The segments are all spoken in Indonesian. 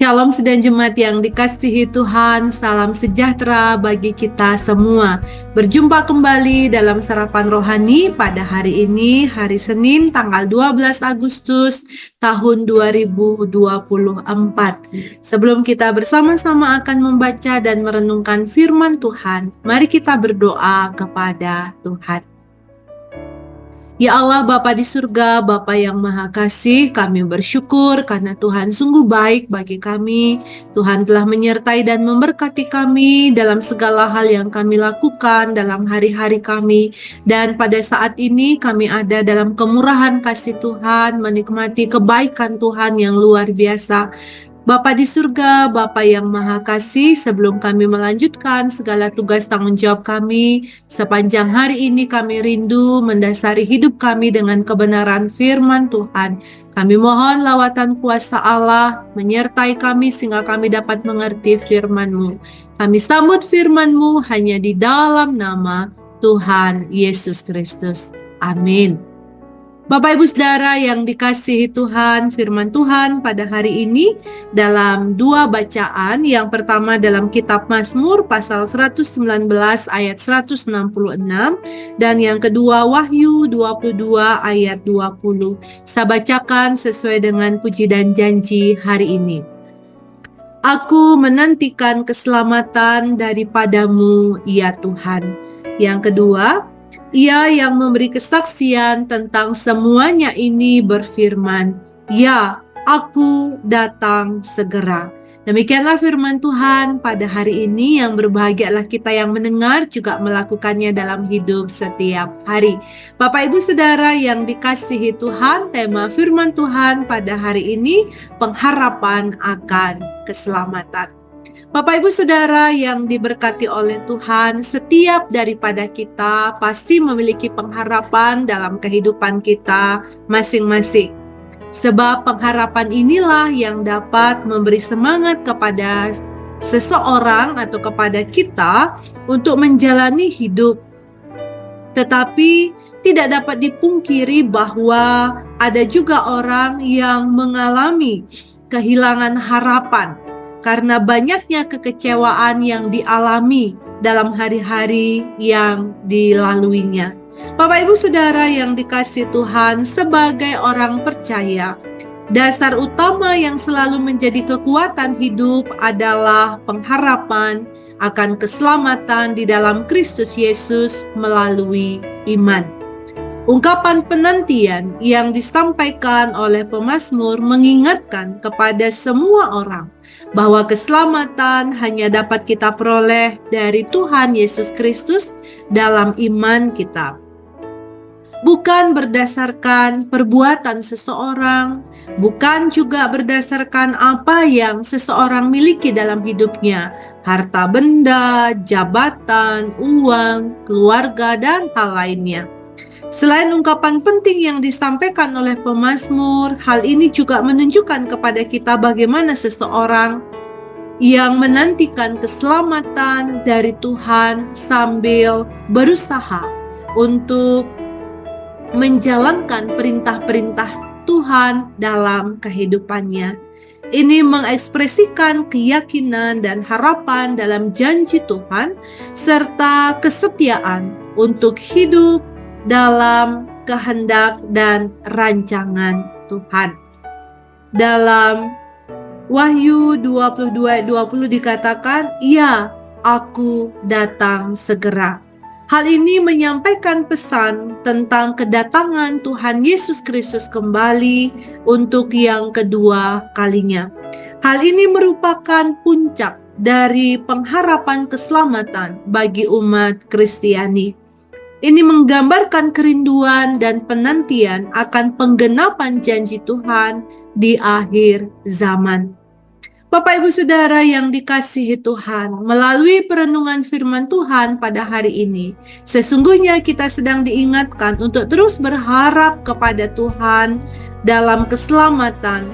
Shalom sedang jemaat yang dikasihi Tuhan, salam sejahtera bagi kita semua. Berjumpa kembali dalam Sarapan Rohani pada hari ini, hari Senin tanggal 12 Agustus tahun 2024. Sebelum kita bersama-sama akan membaca dan merenungkan firman Tuhan, mari kita berdoa kepada Tuhan. Ya Allah Bapa di surga, Bapa yang Maha Kasih, kami bersyukur karena Tuhan sungguh baik bagi kami. Tuhan telah menyertai dan memberkati kami dalam segala hal yang kami lakukan dalam hari-hari kami. Dan pada saat ini kami ada dalam kemurahan kasih Tuhan, menikmati kebaikan Tuhan yang luar biasa. Bapa di surga, Bapa yang Maha Kasih, sebelum kami melanjutkan segala tugas tanggung jawab kami, sepanjang hari ini kami rindu mendasari hidup kami dengan kebenaran firman Tuhan. Kami mohon lawatan kuasa Allah menyertai kami sehingga kami dapat mengerti firman-Mu. Kami sambut firman-Mu hanya di dalam nama Tuhan Yesus Kristus. Amin. Bapak Ibu Saudara yang dikasihi Tuhan, firman Tuhan pada hari ini dalam dua bacaan. Yang pertama dalam kitab Mazmur pasal 119 ayat 166 dan yang kedua Wahyu 22 ayat 20. Saya bacakan sesuai dengan puji dan janji hari ini. Aku menantikan keselamatan daripadamu, ya Tuhan. Yang kedua, Ia yang memberi kesaksian tentang semuanya ini berfirman, "Ya, aku datang segera." Demikianlah firman Tuhan pada hari ini, yang berbahagialah kita yang mendengar juga melakukannya dalam hidup setiap hari. Bapak Ibu Saudara yang dikasihi Tuhan, tema firman Tuhan pada hari ini, pengharapan akan keselamatan. Bapak Ibu Saudara yang diberkati oleh Tuhan, setiap daripada kita pasti memiliki pengharapan dalam kehidupan kita masing-masing. Sebab pengharapan inilah yang dapat memberi semangat kepada seseorang atau kepada kita untuk menjalani hidup. Tetapi tidak dapat dipungkiri bahwa ada juga orang yang mengalami kehilangan harapan karena banyaknya kekecewaan yang dialami dalam hari-hari yang dilaluinya. Bapak Ibu Saudara yang dikasihi Tuhan, sebagai orang percaya, dasar utama yang selalu menjadi kekuatan hidup adalah pengharapan akan keselamatan di dalam Kristus Yesus melalui iman. Ungkapan penantian yang disampaikan oleh pemazmur mengingatkan kepada semua orang bahwa keselamatan hanya dapat kita peroleh dari Tuhan Yesus Kristus dalam iman kita. Bukan berdasarkan perbuatan seseorang, bukan juga berdasarkan apa yang seseorang miliki dalam hidupnya, harta benda, jabatan, uang, keluarga, dan hal lainnya. Selain ungkapan penting yang disampaikan oleh pemazmur, hal ini juga menunjukkan kepada kita bagaimana seseorang yang menantikan keselamatan dari Tuhan sambil berusaha untuk menjalankan perintah-perintah Tuhan dalam kehidupannya. Ini mengekspresikan keyakinan dan harapan dalam janji Tuhan serta kesetiaan untuk hidup dalam kehendak dan rancangan Tuhan. Dalam Wahyu 22:20 dikatakan, "Ya, aku datang segera." Hal ini menyampaikan pesan tentang kedatangan Tuhan Yesus Kristus kembali untuk yang kedua kalinya. Hal ini merupakan puncak dari pengharapan keselamatan bagi umat Kristiani. Ini menggambarkan kerinduan dan penantian akan penggenapan janji Tuhan di akhir zaman. Bapak Ibu Saudara yang dikasihi Tuhan, melalui perenungan firman Tuhan pada hari ini, sesungguhnya kita sedang diingatkan untuk terus berharap kepada Tuhan dalam keselamatan,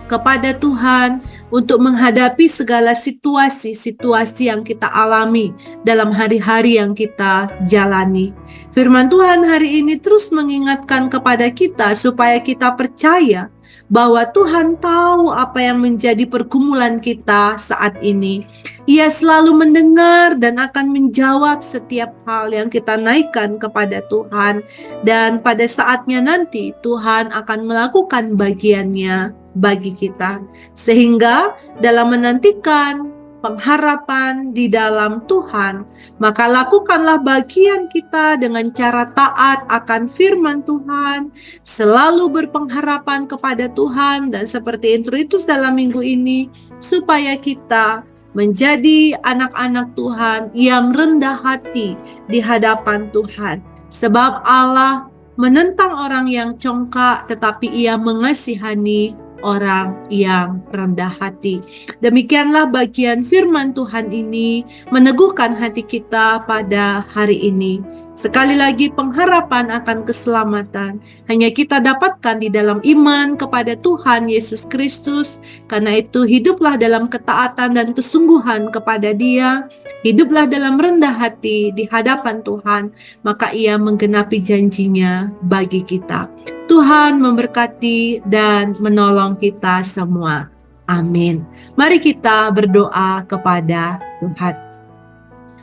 kepada Tuhan untuk menghadapi segala situasi-situasi yang kita alami dalam hari-hari yang kita jalani. Firman Tuhan hari ini terus mengingatkan kepada kita supaya kita percaya bahwa Tuhan tahu apa yang menjadi pergumulan kita saat ini. Ia selalu mendengar dan akan menjawab setiap hal yang kita naikkan kepada Tuhan. Dan pada saatnya nanti Tuhan akan melakukan bagiannya bagi kita. Sehingga dalam menantikan pengharapan di dalam Tuhan, maka lakukanlah bagian kita dengan cara taat akan firman Tuhan, selalu berpengharapan kepada Tuhan, dan seperti introitus dalam minggu ini, supaya kita menjadi anak-anak Tuhan yang rendah hati di hadapan Tuhan. Sebab Allah menentang orang yang congkak, tetapi Ia mengasihani orang yang rendah hati. Demikianlah bagian firman Tuhan ini meneguhkan hati kita pada hari ini. Sekali lagi, pengharapan akan keselamatan hanya kita dapatkan di dalam iman kepada Tuhan Yesus Kristus. Karena itu, hiduplah dalam ketaatan dan kesungguhan kepada Dia. Hiduplah dalam rendah hati di hadapan Tuhan, maka Ia menggenapi janjinya bagi kita. Tuhan memberkati dan menolong kita semua. Amin. Mari kita berdoa kepada Tuhan.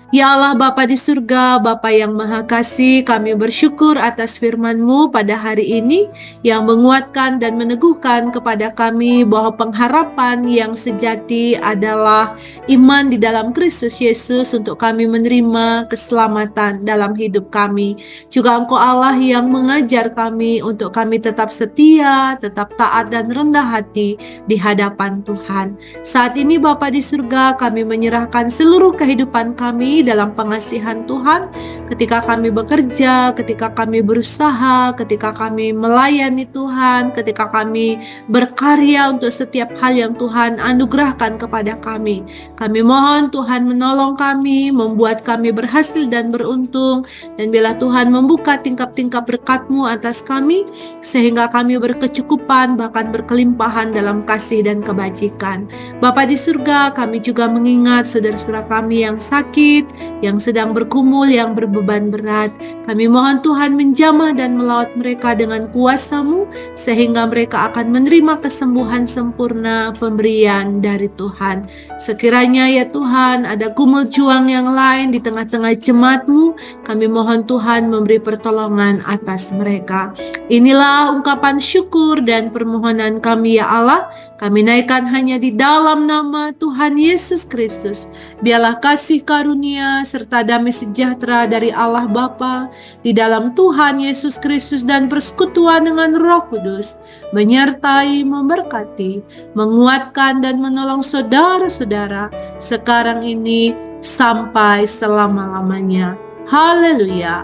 Ya Allah Bapa di surga, Bapa yang Maha Kasih, kami bersyukur atas firman-Mu pada hari ini yang menguatkan dan meneguhkan kepada kami bahwa pengharapan yang sejati adalah iman di dalam Kristus Yesus untuk kami menerima keselamatan dalam hidup kami. Juga Engkau Allah yang mengajar kami untuk kami tetap setia, tetap taat dan rendah hati di hadapan Tuhan. Saat ini Bapa di surga, kami menyerahkan seluruh kehidupan kami dalam pengasihan Tuhan, ketika kami bekerja, ketika kami berusaha, ketika kami melayani Tuhan, ketika kami berkarya untuk setiap hal yang Tuhan anugerahkan kepada kami. Kami mohon Tuhan menolong kami, membuat kami berhasil dan beruntung, dan bila Tuhan membuka tingkap-tingkap berkat-Mu atas kami, sehingga kami berkecukupan, bahkan berkelimpahan dalam kasih dan kebajikan. Bapa di surga, kami juga mengingat saudara-saudara kami yang sakit, yang sedang bergumul, yang berbeban berat. Kami mohon Tuhan menjamah dan melawat mereka dengan kuasa-Mu, sehingga mereka akan menerima kesembuhan sempurna pemberian dari Tuhan. Sekiranya ya Tuhan, ada gumul juang yang lain di tengah-tengah jemaat-Mu, kami mohon Tuhan memberi pertolongan atas mereka. Inilah ungkapan syukur dan permohonan kami ya Allah. Kami naikkan hanya di dalam nama Tuhan Yesus Kristus. Biarlah kasih karunia serta damai sejahtera dari Allah Bapa di dalam Tuhan Yesus Kristus dan persekutuan dengan Roh Kudus menyertai, memberkati, menguatkan dan menolong saudara-saudara sekarang ini sampai selama-lamanya. Haleluya.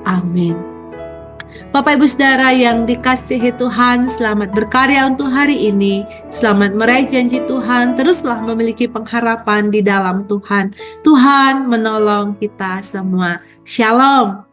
Amin. Bapak Ibu Saudara yang dikasihi Tuhan, selamat berkarya untuk hari ini. Selamat meraih janji Tuhan, teruslah memiliki pengharapan di dalam Tuhan. Tuhan menolong kita semua. Shalom.